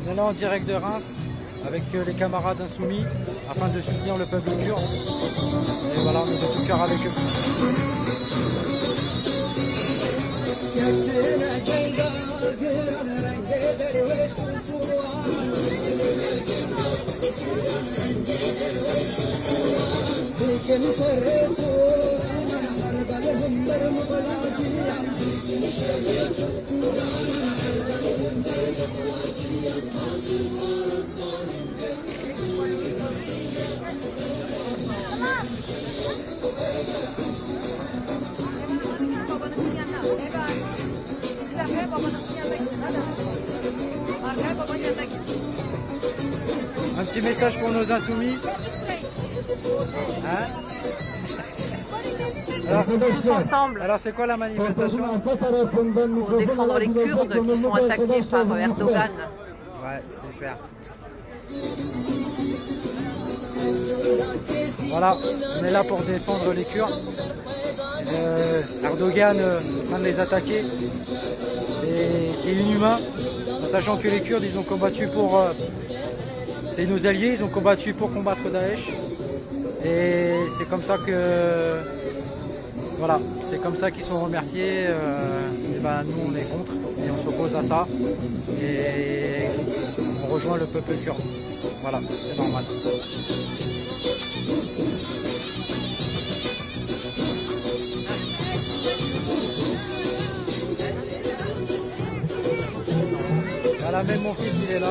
On est là en direct de Reims avec les camarades insoumis afin de soutenir le peuple kurde. Et voilà, on est de tout cœur avec eux. Un petit message pour nos insoumis. Hein? Tous ensemble Alors c'est quoi la manifestation? pour défendre les Kurdes qui sont attaqués par Erdogan. Ouais, super. Voilà, on est là pour défendre les Kurdes. Erdogan en train de les attaquer. C'est inhumain, en sachant que les Kurdes, ils ont combattu pour... c'est nos alliés, ils ont combattu pour combattre Daesh. Et c'est comme ça que... Voilà, c'est comme ça qu'ils sont remerciés. Et ben, nous, on est contre et on s'oppose à ça. Et on rejoint le peuple kurde. Voilà, c'est normal. Voilà, même mon fils, il est là.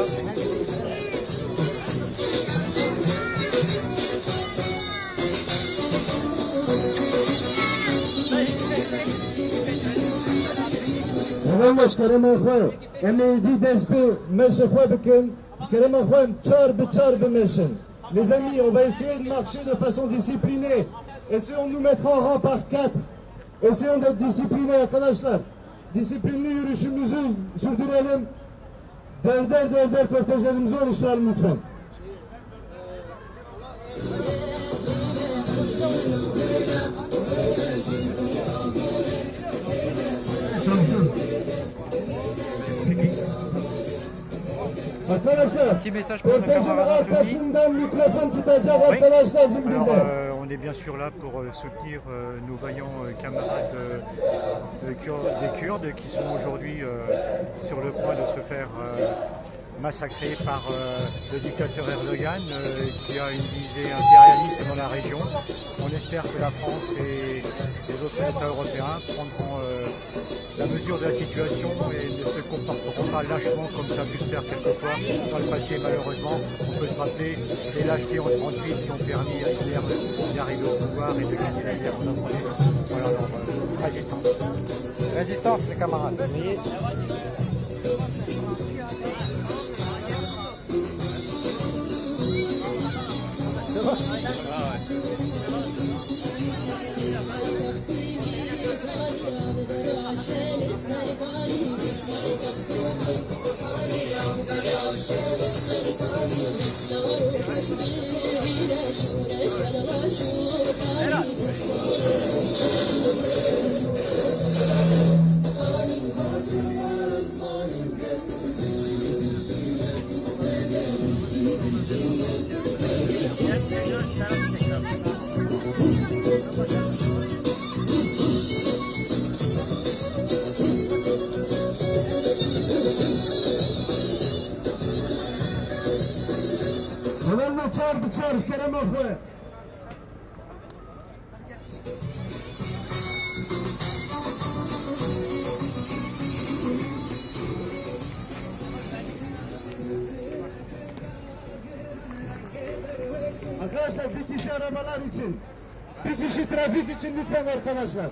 Les amis, on va essayer de marcher de façon disciplinée. Essayons de nous mettre en rang par 4. Essayons d'être disciplinés arkadaşlar. Disiplinli yürüyüşümüzü sürdürelim. Derder kortejlerimizi oluşturalım lütfen. Arkadaşlar, kortejin arkasından mikrofon tutacak arkadaşlar bizler. On est bien sûr là pour soutenir nos vaillants camarades des Kurdes qui sont aujourd'hui sur le point de se faire massacrer par le dictateur Erdogan qui a une visée impérialiste dans la région. On espère que la France et les autres États européens prendront la mesure de la situation et ne se comporteront pas lâchement comme ça a pu se faire quelquefois dans le passé. Malheureusement, on peut se rappeler les lâchetés en 1938 qui ont permis à Hitler d'arriver au pouvoir et de gagner la guerre en après. Voilà, alors, résistance. Résistance, les camarades. Oui. Çağır, Kerem Akbay. Arkadaşlar bir kişi arabalar için, bir kişi trafik için lütfen arkadaşlar.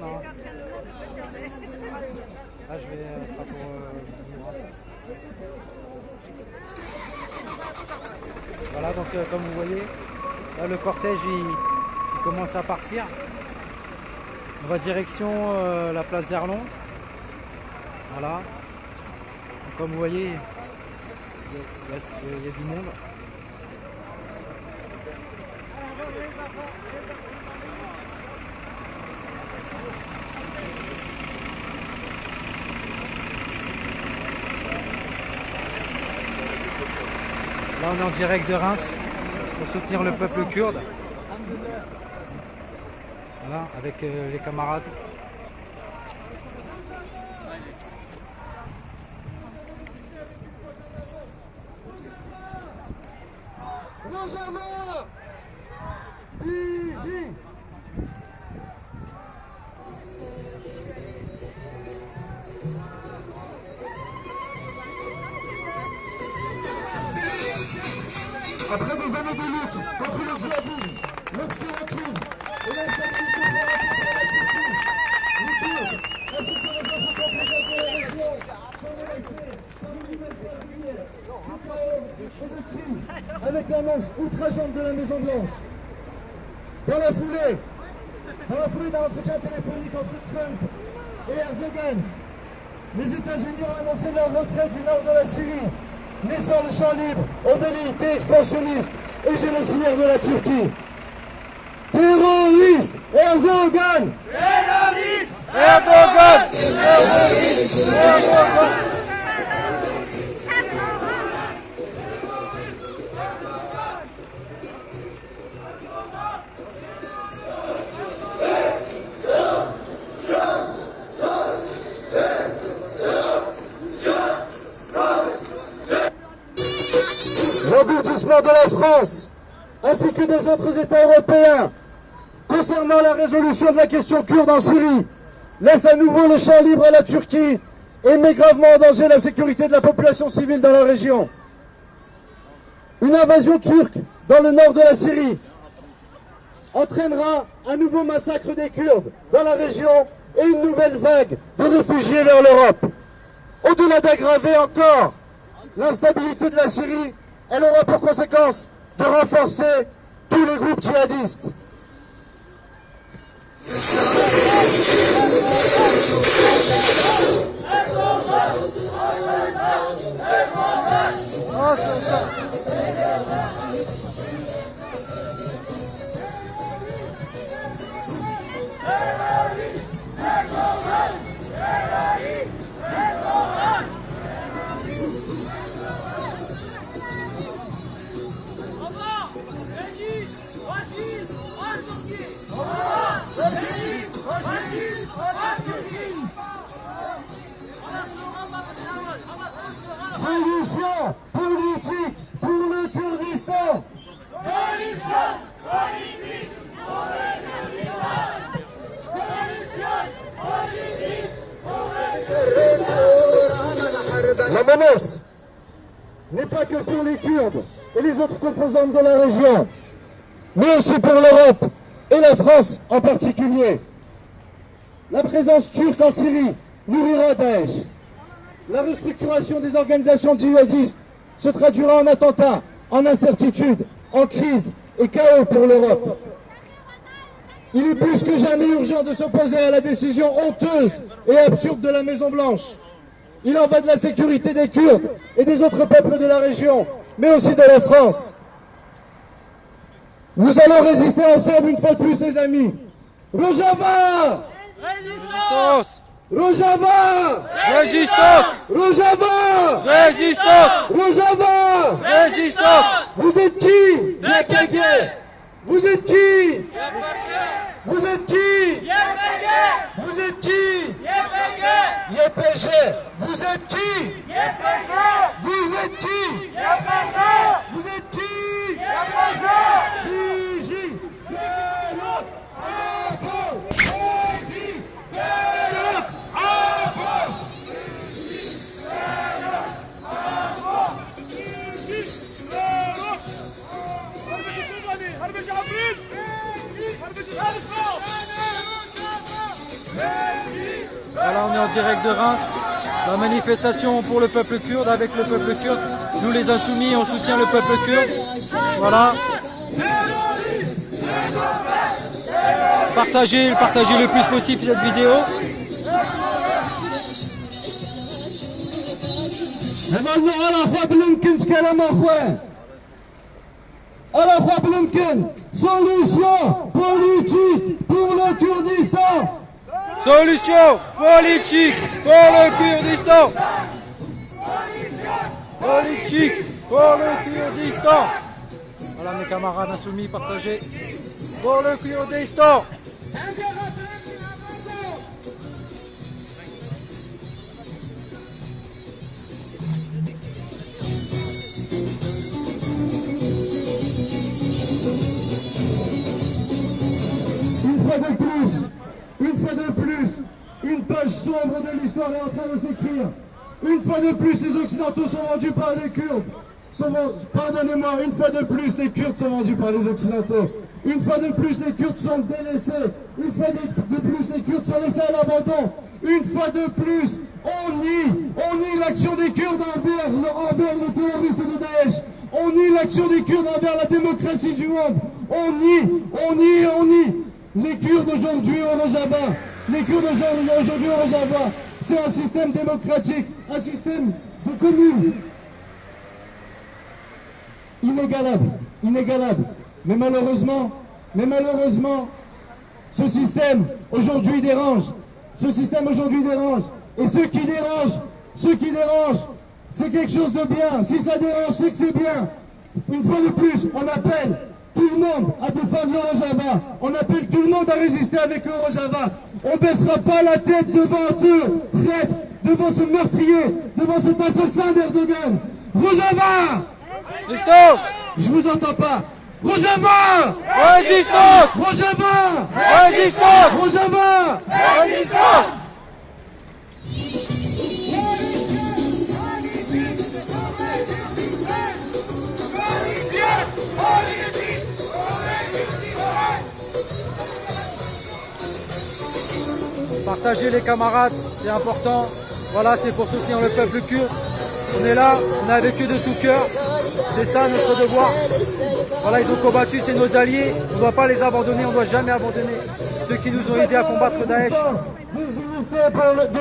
Non. Là, je vais... ça sera pour... Voilà, donc comme vous voyez, là, le cortège, il commence à partir. On va direction la place d'Erlon. Voilà. Et comme vous voyez, il y a du monde. Là on est en direct de Reims pour soutenir le peuple kurde. Voilà, avec les camarades. Après des années de lutte contre le djihadisme, l'obscurantisme et l'instabilité pour la Turquie, les Kurdes, ainsi que les autres composantes de la région, sont menacés par une nouvelle phase de guerre, de chaos et de crise, avec l'annonce outrageante de la Maison-Blanche. Dans la foulée d'un entretien téléphonique entre Trump et Erdogan, les États-Unis ont annoncé leur retrait du nord de la Syrie, laissant le champ libre aux velléités expansionnistes et génocidaires de la Turquie. Terroriste Erdogan! Terroriste Erdogan! Terroriste Erdogan! L'aboutissement de la France, ainsi que des autres États européens, concernant la résolution de la question kurde en Syrie, laisse à nouveau le champ libre à la Turquie et met gravement en danger la sécurité de la population civile dans la région. Une invasion turque dans le nord de la Syrie entraînera un nouveau massacre des Kurdes dans la région et une nouvelle vague de réfugiés vers l'Europe. Au-delà d'aggraver encore l'instabilité de la Syrie, elle aura pour conséquence de renforcer tous les groupes djihadistes. Solution politique pour le Kurdistan. La menace n'est pas que pour les Kurdes et les autres composantes de la région, mais aussi pour l'Europe et la France en particulier. La présence turque en Syrie nourrira Daesh. La restructuration des organisations djihadistes se traduira en attentats, en incertitude, en crise et chaos pour l'Europe. Il est plus que jamais urgent de s'opposer à la décision honteuse et absurde de la Maison-Blanche. Il en va de la sécurité des Kurdes et des autres peuples de la région, mais aussi de la France. Nous allons résister ensemble une fois de plus, les amis. Rojava! Résistance! Rojava! Résistance! Rojava! Résistance! Rojava! Résistance! Vous êtes qui? YPG! Vous êtes qui? Vous êtes qui? Vous êtes qui? YPG! Vous êtes qui? Vous êtes qui? Vous êtes qui? Fiji! C'est notre accord! Fiji! C'est notre accord! Voilà, on est en direct de Reims. La manifestation pour le peuple kurde, avec le peuple kurde. Nous les insoumis, on soutient le peuple kurde. Voilà. partagez le plus possible cette vidéo. Solution politique pour le Kurdistan. Solution politique pour le Kurdistan. Politique pour le Kurdistan. Voilà mes camarades insoumis, partagez pour le Kurdistan. Une fois de plus, une page sombre de l'histoire est en train de s'écrire. Une fois de plus, les Occidentaux sont vendus par les Kurdes. Pardonnez-moi, une fois de plus, les Kurdes sont vendus par les Occidentaux. Une fois de plus, les Kurdes sont délaissés. Une fois de plus, les Kurdes sont laissés à l'abandon. Une fois de plus, on nie l'action des Kurdes envers les terroristes de Daesh. On nie l'action des Kurdes envers la démocratie du monde. On nie. Les Kurdes aujourd'hui au Rojava, c'est un système démocratique, un système de commune. Inégalable. Mais malheureusement, ce système aujourd'hui dérange. Et ceux qui dérangent, c'est quelque chose de bien. Si ça dérange, c'est que c'est bien. Une fois de plus, on appelle tout le monde à défendre le Rojava. On appelle tout le monde à résister avec le Rojava. On ne baissera pas la tête devant ce traître, devant ce meurtrier, devant cet assassin d'Erdogan. Rojava! Résistance! Je vous entends pas. Rojava! Résistance! Rojava! Résistance! Rojava! Résistance! Partagez les camarades, c'est important. Voilà, c'est pour soutenir le peuple kurde. On est là, on est avec eux de tout cœur. C'est ça notre devoir. Voilà, ils ont combattu, c'est nos alliés. On ne doit pas les abandonner, on ne doit jamais abandonner ceux qui nous ont aidés à combattre Daesh. Des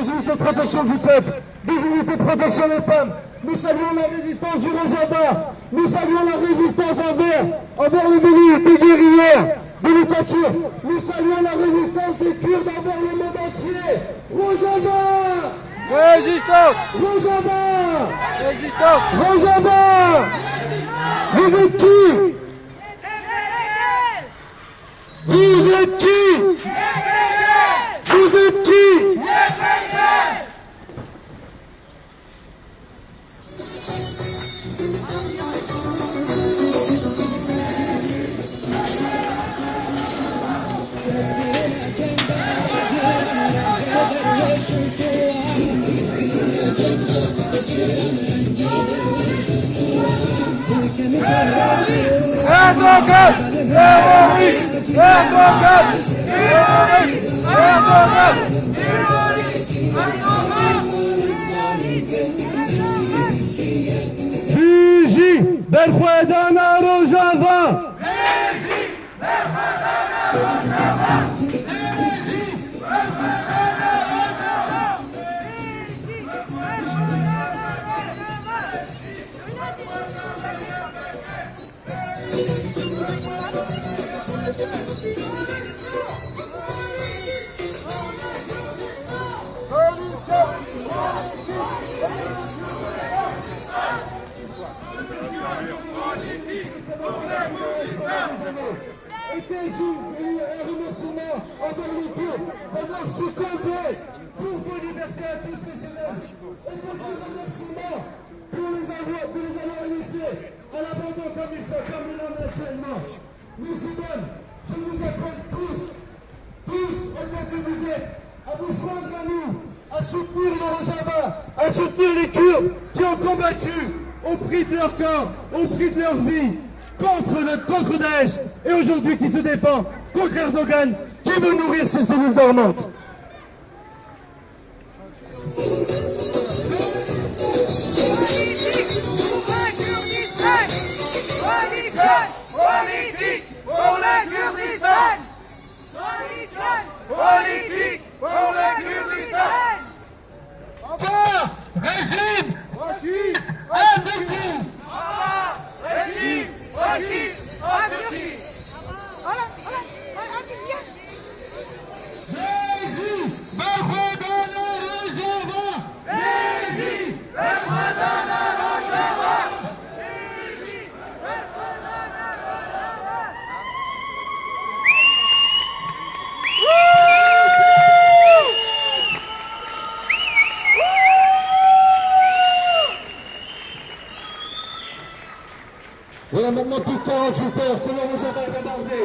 unités de protection du peuple, des unités de protection des femmes. Nous saluons la résistance du Rojava. Nous saluons la résistance envers les guerrières de l'Ukatur. Nous saluons la résistance des Kurdes envers le monde entier. Rojava! Résistance! Rojava! Résistance! Rojava! Vous êtes qui? Vous êtes qui? Vous êtes qui? Erdogan! Terroriste! Erdogan! Terroriste! Erdogan! Fuji! Berkhwedana Rojava! Un remerciement envers les Kurdes d'avoir succombé pour vos libertés inconstitutionnelles. Et un remerciement pour les avoir laissés à l'abandon comme ils l'ont actuellement. Musulmans, je vous appelle tous, autant que vous êtes, à vous joindre à nous, à soutenir le Rojava, à soutenir les Kurdes qui ont combattu au prix de leur corps, au prix de leur vie, contre Daesh, et aujourd'hui qui se défend contre Erdogan, qui veut nourrir ses cellules dormantes. Politique pour le Kurdistan! Voilà maintenant plus de 48 heures que le Rojava est bombardé.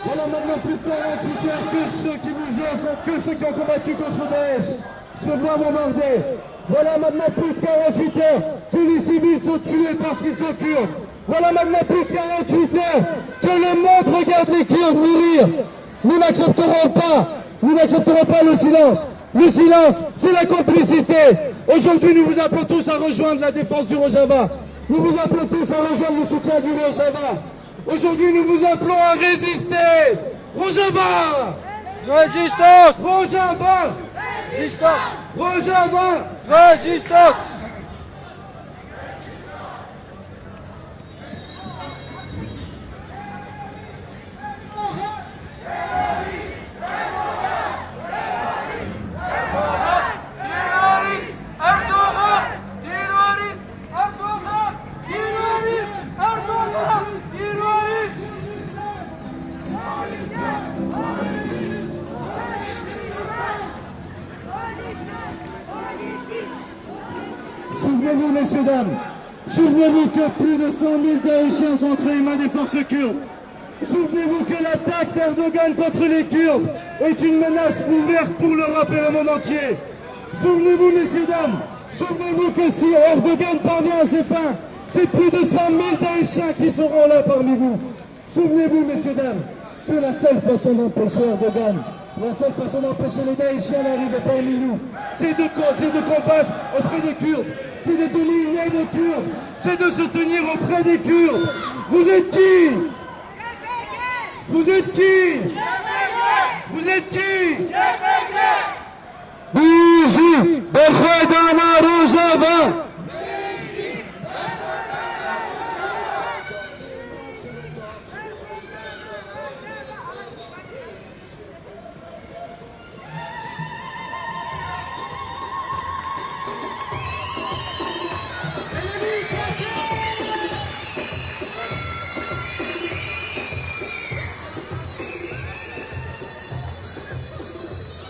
Voilà maintenant plus de 48 heures que ceux qui ont combattu contre Daesh se voient bombardés. Voilà maintenant plus de 48 heures que les civils sont tués parce qu'ils sont kurdes. Voilà maintenant plus de 48 heures que le monde regarde les Kurdes mourir. Nous n'accepterons pas le silence. Le silence, c'est la complicité. Aujourd'hui, nous vous appelons tous à rejoindre la défense du Rojava. Nous vous appelons tous à rejoindre le soutien du Rojava. Aujourd'hui, nous vous appelons à résister. Rojava! Résistance! Rojava! Résistance! Rojava! Résistance! Souvenez-vous, messieurs, dames, souvenez-vous que plus de 100 000 Daeshiens sont entrés les mains des forces kurdes. Souvenez-vous que l'attaque d'Erdogan contre les Kurdes est une menace ouverte pour l'Europe et le monde entier. Souvenez-vous, messieurs, dames, souvenez-vous que si Erdogan parvient à ses fins, c'est plus de 100 000 Daeshiens qui seront là parmi vous. Souvenez-vous, messieurs, dames, que la seule façon d'empêcher Erdogan, la seule façon d'empêcher les Daeshiens d'arriver parmi nous, c'est de combattre auprès des Kurdes, c'est de dominer les Kurdes, c'est de se tenir auprès des Kurdes. Vous êtes qui? Vous êtes qui? Vous êtes qui? Bizi Befedana Rojava.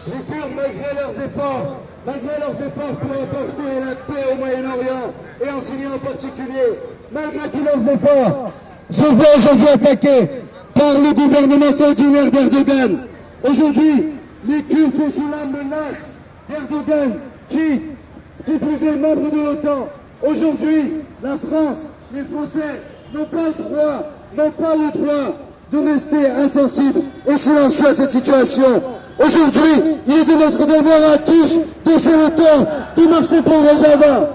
Les Kurdes, malgré leurs efforts pour apporter la paix au Moyen-Orient et en Syrie en particulier, malgré tous leurs efforts, se voient aujourd'hui attaqués par le gouvernement saoudien d'Erdogan. Aujourd'hui, les Kurdes sont sous la menace d'Erdogan, qui plus est membre de l'OTAN. Aujourd'hui, la France, les Français n'ont pas le droit de rester insensibles et silencieux à cette situation. Aujourd'hui, il est de notre devoir à tous de faire le temps de marcher pour Rojava.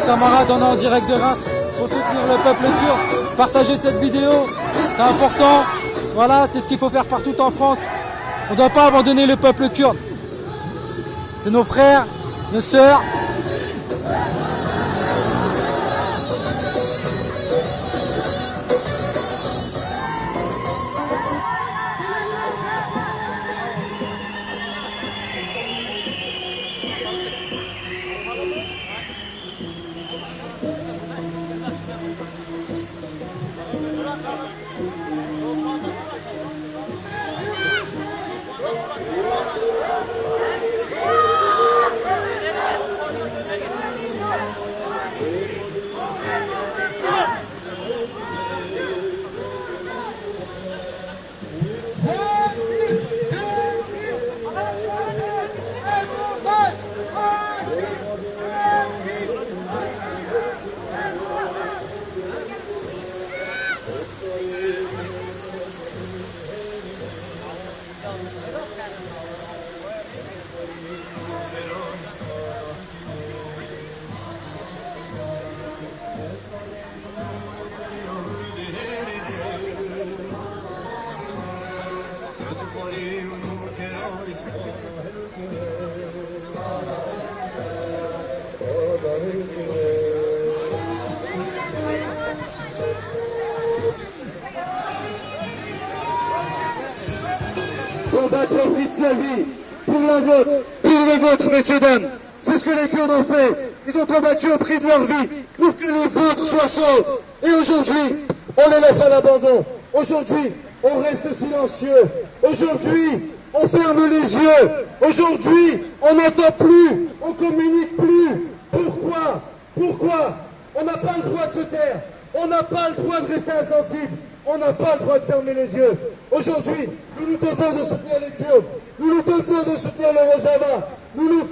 Camarades, on est en direct de Reims pour soutenir le peuple kurde. Partagez cette vidéo, c'est important. Voilà, c'est ce qu'il faut faire partout en France. On ne doit pas abandonner le peuple kurde. C'est nos frères, nos sœurs. battre au prix de sa vie pour la vôtre, pour les vôtres, messieurs, dames. C'est ce que les Kurdes ont fait. Ils ont combattu au prix de leur vie pour que les vôtres soient sauves. Et aujourd'hui, on les laisse à l'abandon. Aujourd'hui, on reste silencieux. Aujourd'hui, on ferme les yeux. Aujourd'hui, on n'entend plus, on communique plus. Pourquoi? Pourquoi? On n'a pas le droit de se taire. On n'a pas le droit de rester insensible. On n'a pas le droit de fermer les yeux. Aujourd'hui, nous nous devons de soutenir les Kurdes. Nous nous devons de soutenir le Rojava. Nous devons de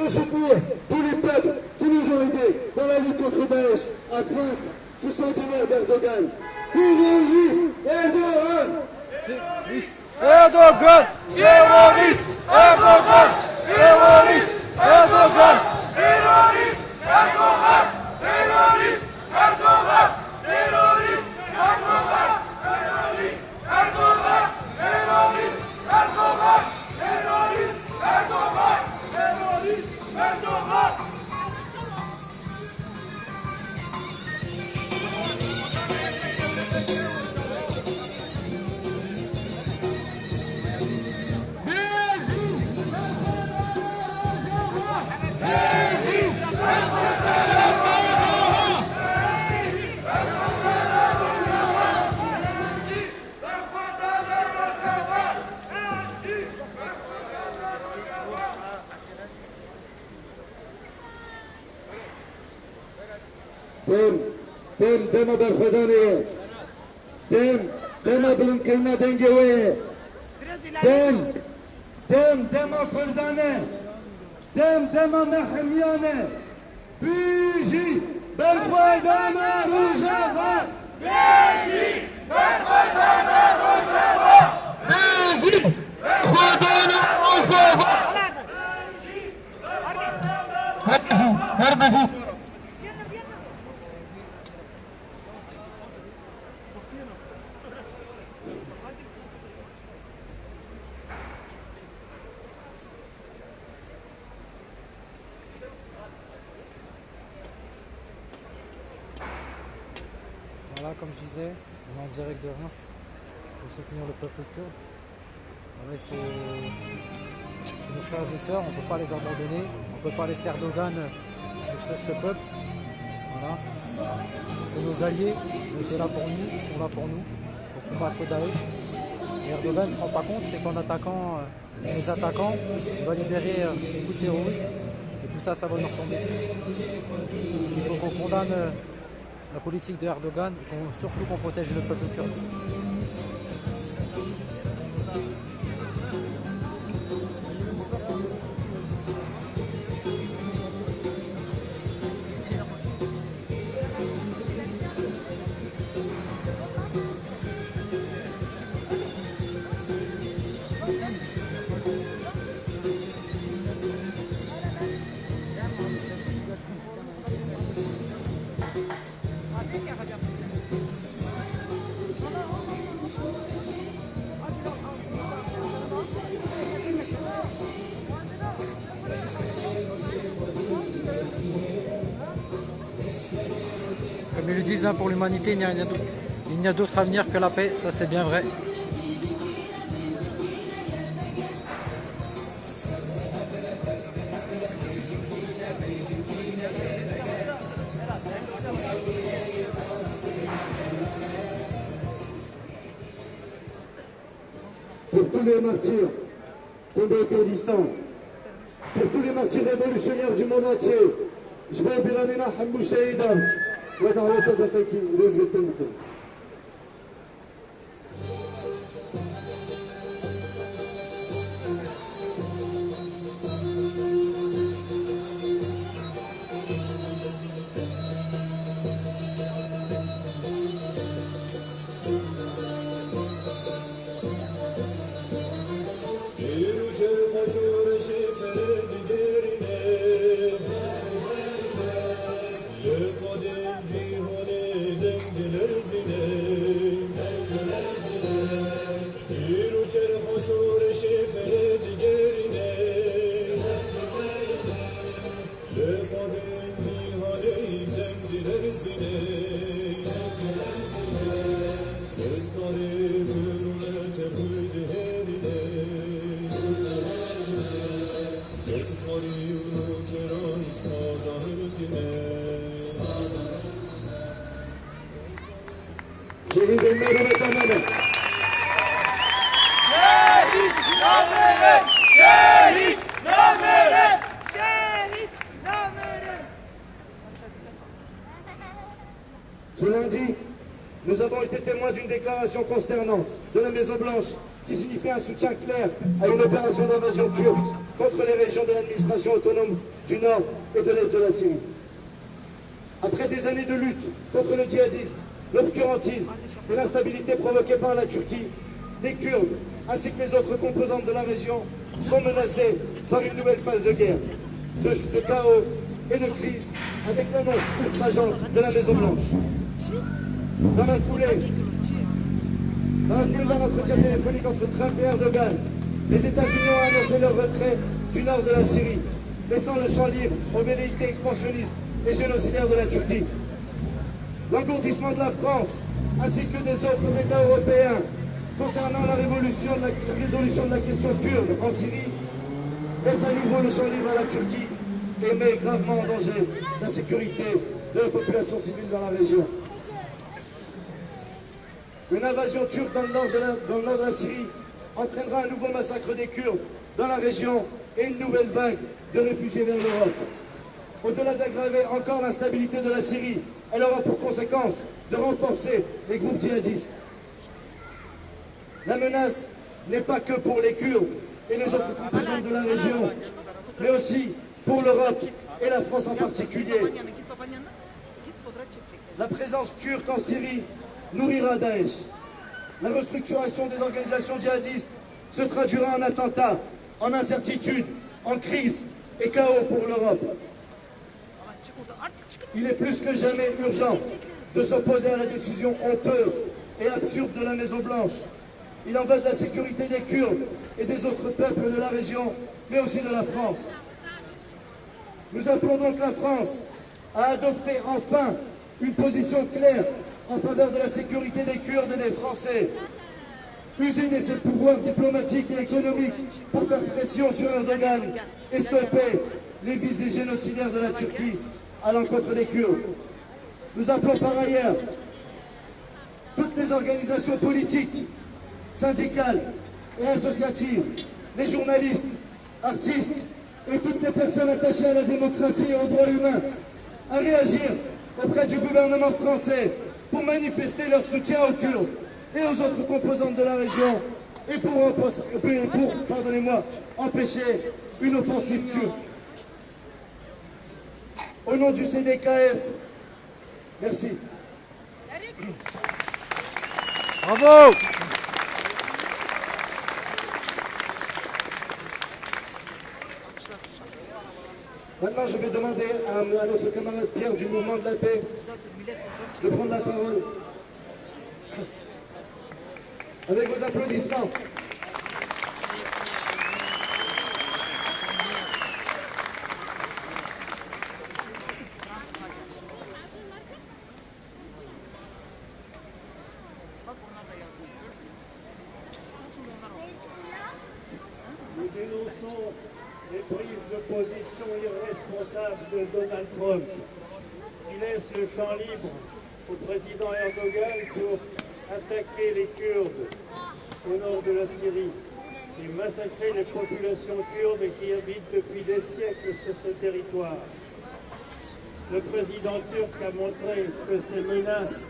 soutenir tous les peuples qui nous ont aidés dans la lutte contre Daesh à vaincre ce centenaire d'Erdogan. Terroriste Erdogan! Erdogan! Terroriste! Erdogan! Terroriste! Erdogan! Terroriste! Erdogan! Terroriste! Erdogan! Terroriste! Erdogan! Terroriste! Erdogan! Terroriste! Erdogan! Terroriste! Erdogan! Terroriste! Erdogan! دم بالخدانية دم بالمكلمة دنجوية دم كردانة دم محميانة بيجي بالخدانة رجابة بيجي بالخدانة رجابة بيجي خدانة رجابة Voilà, comme je disais, on est en direct de Reims pour soutenir le peuple kurde. Avec nos frères et sœurs, on ne peut pas les abandonner, on ne peut pas laisser Erdogan détruire ce peuple. Voilà. C'est nos alliés, ils étaient là pour nous, ils sont là pour nous, pour combattre Daesh. Et Erdogan ne se rend pas compte, c'est qu'en attaquant les attaquants, il va libérer beaucoup de terroristes. Et tout ça, ça va nous retomber dessus. Il faut qu'on condamne la politique de Erdogan et surtout qu'on protège le peuple kurde. Comme ils le disent, pour l'humanité, il n'y a d'autre avenir que la paix, ça c'est bien vrai. Pour tous les martyrs tombés au Kurdistan, pour tous les martyrs révolutionnaires du monde entier, je vais Biramina Hamou Shahidan, ودعوة دقيقي رزق التنكر. Şehit Emre Vatandaşı. Ce lundi, nous avons été témoins d'une déclaration consternante de la Maison-Blanche qui signifie un soutien clair à une opération d'invasion turque contre les régions de l'administration autonome du nord et de l'est de la Syrie. Après des années de lutte contre le djihadisme, l'obscurantisme et l'instabilité provoquée par la Turquie, les Kurdes ainsi que les autres composantes de la région sont menacés par une nouvelle phase de guerre, de chaos et de crise avec l'annonce outrageante de la Maison-Blanche. Dans la foulée d'un entretien téléphonique entre Trump et Erdogan, les États-Unis ont annoncé leur retrait du nord de la Syrie, laissant le champ libre aux velléités expansionnistes et génocidaires de la Turquie. L'engourdissement de la France, ainsi que des autres États européens, concernant la résolution de la question kurde en Syrie, laisse à nouveau le champ libre à la Turquie et met gravement en danger la sécurité de la population civile dans la région. Une invasion turque dans le nord de la Syrie entraînera un nouveau massacre des Kurdes dans la région et une nouvelle vague de réfugiés vers l'Europe. Au-delà d'aggraver encore l'instabilité de la Syrie, elle aura pour conséquence de renforcer les groupes djihadistes. La menace n'est pas que pour les Kurdes et les autres composantes de la région, mais aussi pour l'Europe et la France en particulier. La présence turque en Syrie nourrira Daesh. La restructuration des organisations djihadistes se traduira en attentats, en incertitude, en crise et chaos pour l'Europe. Il est plus que jamais urgent de s'opposer à la décision honteuse et absurde de la Maison-Blanche. Il en va de la sécurité des Kurdes et des autres peuples de la région, mais aussi de la France. Nous appelons donc la France à adopter enfin une position claire en faveur de la sécurité des Kurdes et des Français. Usiner ses pouvoirs diplomatiques et économiques pour faire pression sur Erdogan et stopper les visées génocidaires de la Turquie à l'encontre des Kurdes. Nous appelons par ailleurs toutes les organisations politiques, syndicales et associatives, les journalistes, artistes et toutes les personnes attachées à la démocratie et aux droits humains à réagir auprès du gouvernement français pour manifester leur soutien aux Kurdes et aux autres composantes de la région et pour empêcher une offensive turque. Au nom du CDKF, merci. Bravo! Maintenant, je vais demander à notre camarade Pierre du Mouvement de la Paix de prendre la parole. Avec vos applaudissements. Nous dénonçons les prises de position irresponsables de Donald Trump, qui laisse le champ libre au président Erdogan pour attaquer les Kurdes au nord de la Syrie et massacrer les populations kurdes qui habitent depuis des siècles sur ce territoire. Le président turc a montré que ces menaces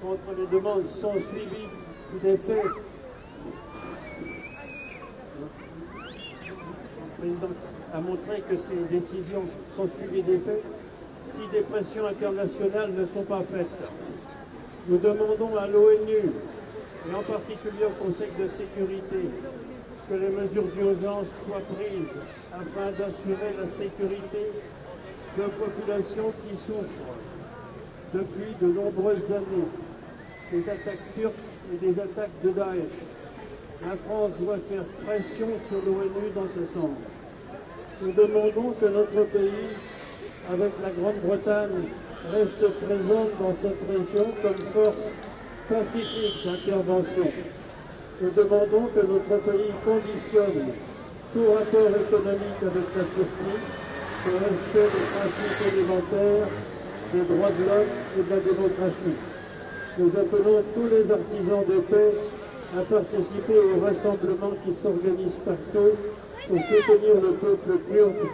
contre les demandes sont suivies des faits. Le président a montré que ces décisions sont suivies des faits si des pressions internationales ne sont pas faites. Nous demandons à l'ONU, et en particulier au Conseil de sécurité, que les mesures d'urgence soient prises afin d'assurer la sécurité de populations qui souffrent depuis de nombreuses années des attaques turques et des attaques de Daesh. La France doit faire pression sur l'ONU dans ce sens. Nous demandons que notre pays, avec la Grande-Bretagne, reste présente dans cette région comme force pacifique d'intervention. Nous demandons que notre pays conditionne tout rapport économique avec la Turquie le respect des principes élémentaires des droits de l'homme et de la démocratie. Nous appelons tous les artisans de paix à participer aux rassemblements qui s'organisent partout pour soutenir le peuple kurde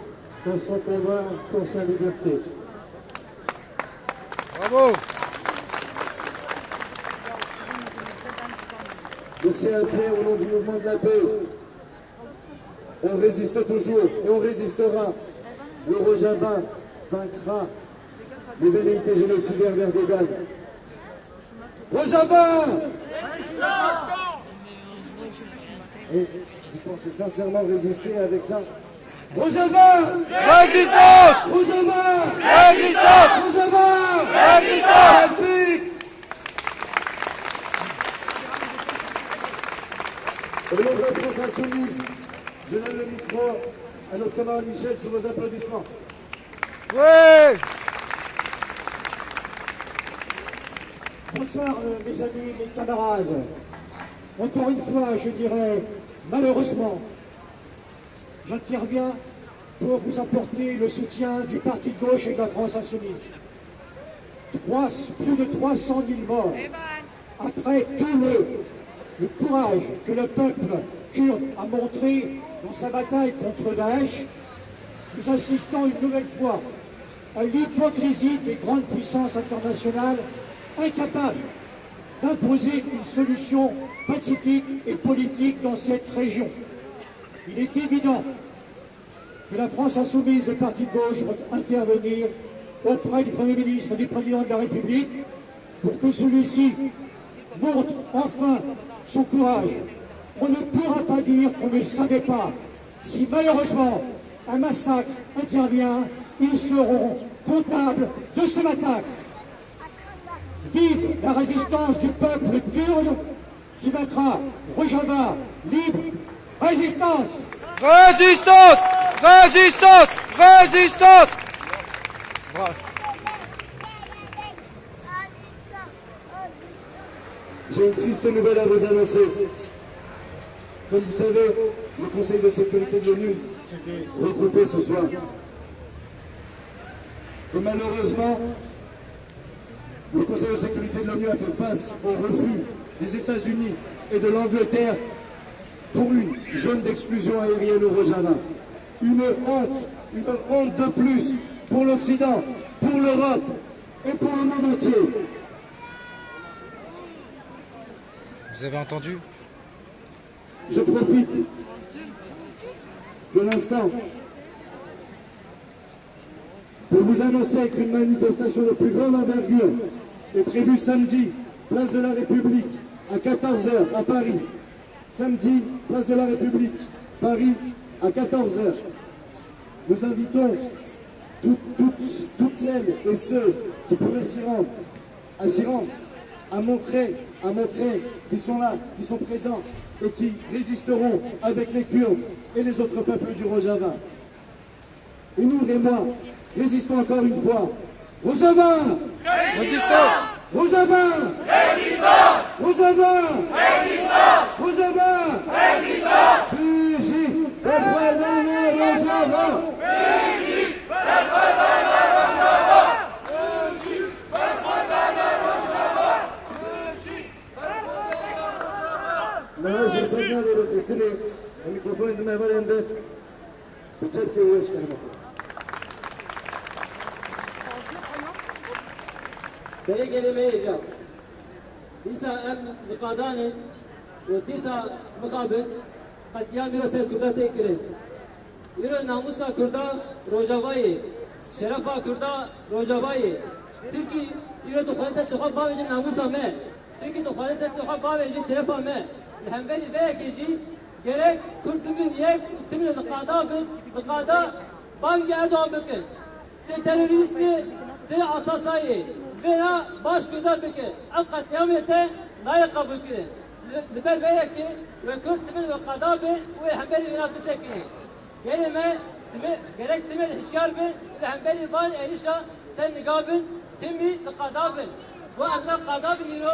dans son combat pour sa liberté. Bravo! Merci à Pierre au nom du mouvement de la paix. On résiste toujours et on résistera. Le Rojava vaincra les velléités génocidaires d'Erdogan. Rojava! Et vous pensez sincèrement résister avec ça? Rojava! Résistance! Rojava! Résistance! Rojava! Résistance! Afrique! Au nom de la France insoumise, je donne le micro à notre camarade Michel sur vos applaudissements. Oui! Bonsoir mes amis, mes camarades. Encore une fois, je dirais, malheureusement, j'interviens pour vous apporter le soutien du parti de gauche et de la France insoumise. Plus de 300 000 morts. Après tout le courage que le peuple kurde a montré dans sa bataille contre Daesh, nous assistons une nouvelle fois à l'hypocrisie des grandes puissances internationales incapables d'imposer une solution pacifique et politique dans cette région. Il est évident que la France insoumise et le parti de gauche vont intervenir auprès du Premier ministre et du Président de la République pour que celui-ci montre enfin son courage. On ne pourra pas dire qu'on ne savait pas. Si malheureusement un massacre intervient, ils seront comptables de ce massacre. Vive la résistance du peuple kurde qui vaincra. Rojava, libre, résistance! Résistance! Résistance! Résistance! J'ai une triste nouvelle à vous annoncer. Comme vous savez, le Conseil de sécurité de l'ONU s'était regroupé ce soir. Et malheureusement, le Conseil de sécurité de l'ONU a fait face au refus des États-Unis et de l'Angleterre pour une zone d'exclusion aérienne au Rojava. Une honte de plus pour l'Occident, pour l'Europe et pour le monde entier. Vous avez entendu? Je profite de l'instant pour vous annoncer qu'une manifestation de plus grande envergure est prévue samedi, place de la République, à 14 h à Paris. Samedi, place de la République, Paris, à 14 h. Nous invitons toutes celles et ceux qui pourraient s'y rendre, à montrer qu'ils sont là, qu'ils sont présents et qui résisteront avec les Kurdes et les autres peuples du Rojava. Et nous et moi, résistons encore une fois. Rojava! Résistance! Rojava! Résistance! Rojava! Résistance! Rojava! Résistance! Fiji! Rojava! ماشي صدقني بتستني الميكروفون اللي ما بالي عندك بتشكي وش كلمه Beri gelemeyeceğim. Disa em nikadanın ve disa mukabel katliam birası kurda tekkirin. Yürü namusa kurda rojavayı, şerefa kurda rojavayı. Türkiye yürü tuhalete sokak bağveci namusa me. Türkiye tuhalete sokak bağveci şerefa me. Hembeli ve kişi gerek kurtumun yek tümün nikada bangi Erdoğan bakın. Te teröristi, te asasayı. veya baş gözler peki katliamete layık kabul kılın. Liber beyeki ve Kürt'ün ve Kadabi ve hembeli binatı sekini. Gerek timi hişyar bin ve hembeli ban erişa sen nigabin timi Kadabi. Bu emlak Kadabi yiro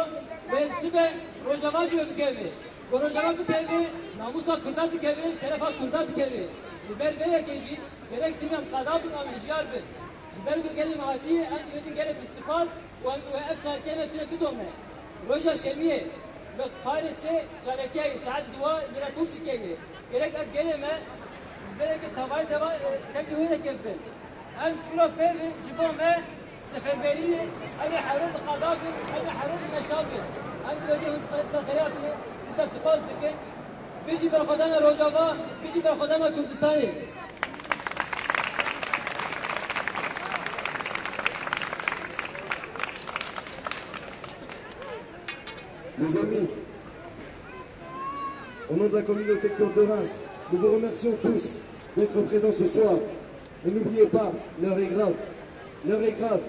ve sibe rojavacı ve kevi. Bu rojava kevi namusa Kürt'ü kevi, şerefa Kürt'ü kevi. جبال بيا كيجي جالك تمام قضاء من الرجال بن جبال كلمة عادية أنت بيجي جالك الصفات وأبتها كلمة تنبدهم رجع شمية بقارسة شاركية ساعات دواء يرتوب كيه جالك الكلمة جالك التوابع تبدي هنا كيفن أمس كله فيه جبوا ما سفربيرية أنا حرور القضاء أنا حرور المشاكل أنت بيجي وسط خيرات لسه صفات دكين بيجي بالخدانة روجافا بيجي بالخدانة كردستاني Les amis, au nom de la communauté kurde de Reims, nous vous remercions tous d'être présents ce soir. Et n'oubliez pas, l'heure est grave. L'heure est grave.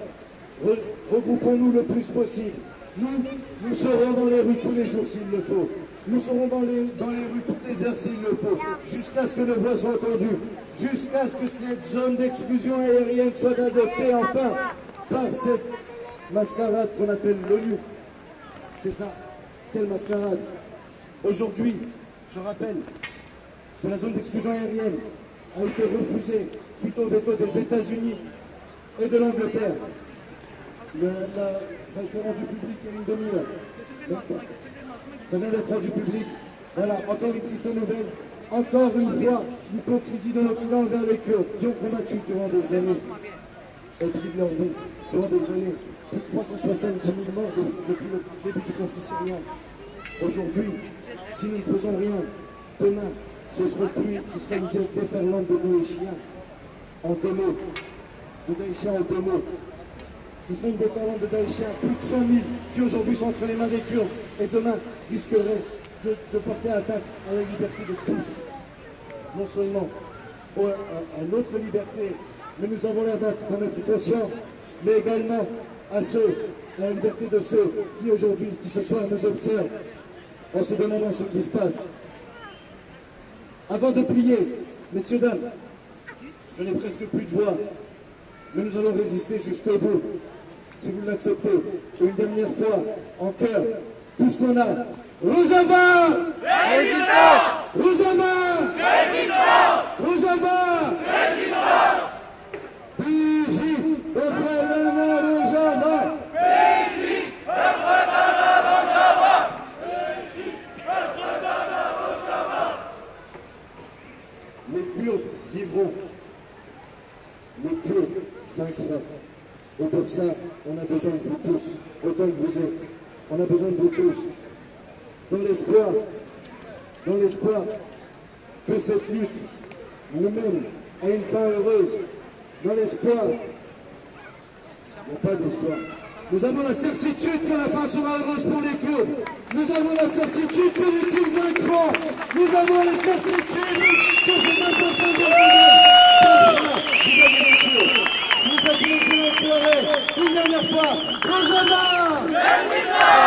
Regroupons-nous le plus possible. Nous serons dans les rues tous les jours s'il le faut. Nous serons dans les rues toutes les heures s'il le faut. Jusqu'à ce que nos voix soient entendues. Jusqu'à ce que cette zone d'exclusion aérienne soit adoptée enfin par cette mascarade qu'on appelle l'ONU. C'est ça. Quelle mascarade! Aujourd'hui, je rappelle que la zone d'exclusion aérienne a été refusée suite au veto des États-Unis et de l'Angleterre. Ça a été rendu public il y a une demi-heure. Ça vient d'être rendu public. Voilà, encore une triste nouvelle. Encore une fois, l'hypocrisie de l'Occident envers les Kurdes qui ont combattu durant des années au prix de leur vie, durant des années. Plus de 370 000 morts depuis le début du conflit syrien. Aujourd'hui, si nous ne faisons rien, demain, ce sera une déferlante de Daeshiens en deux mots. De Daeshiens en deux mots. Ce sera une déferlante de Daeshiens, plus de 100 000 qui aujourd'hui sont entre les mains des Kurdes et demain risqueraient de porter attaque à la liberté de tous. Non seulement à notre liberté, mais nous avons la date pour être conscients, mais également à la liberté de ceux qui aujourd'hui, qui ce soir nous observent en se demandant ce qui se passe. Avant de plier, messieurs, dames, je n'ai presque plus de voix, mais nous allons résister jusqu'au bout, si vous l'acceptez. Une dernière fois, en chœur, tout ce qu'on a. Rojava! Résistance! Rojava! Résistance! Rojava! Résistance! Biji, Befredana Rojava! Biji, Befredana Rojava! Les Kurdes vivront. Les Kurdes vaincront. Et pour ça, on a besoin de vous tous, autant que vous êtes. On a besoin de vous tous. Dans l'espoir que cette lutte nous mène à une fin heureuse. Dans l'espoir, il n'y a pas d'espoir. Nous avons la certitude que la fin sera heureuse pour les Kurdes. Nous avons la certitude que les Kurdes vaincront. Nous avons la certitude que cette intention de je vous souhaite une excellente soirée. Une dernière fois. Rojava!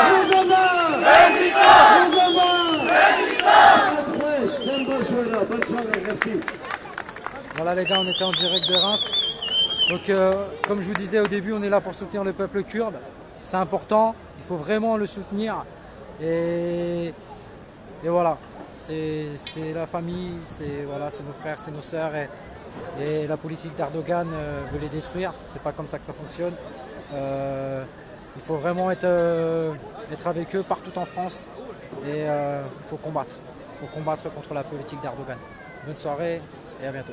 Rojava! Rojava! Bonne soirée, merci. Voilà les gars, on était en direct de Reims. Donc comme je vous disais au début, on est là pour soutenir le peuple kurde. C'est important, il faut vraiment le soutenir. Et voilà, c'est la famille, c'est nos frères, c'est nos sœurs. Et la politique d'Erdogan veut les détruire. C'est pas comme ça que ça fonctionne. Il faut vraiment être avec eux partout en France. Et il faut combattre. Il faut combattre contre la politique d'Erdogan. Bonne soirée et à bientôt.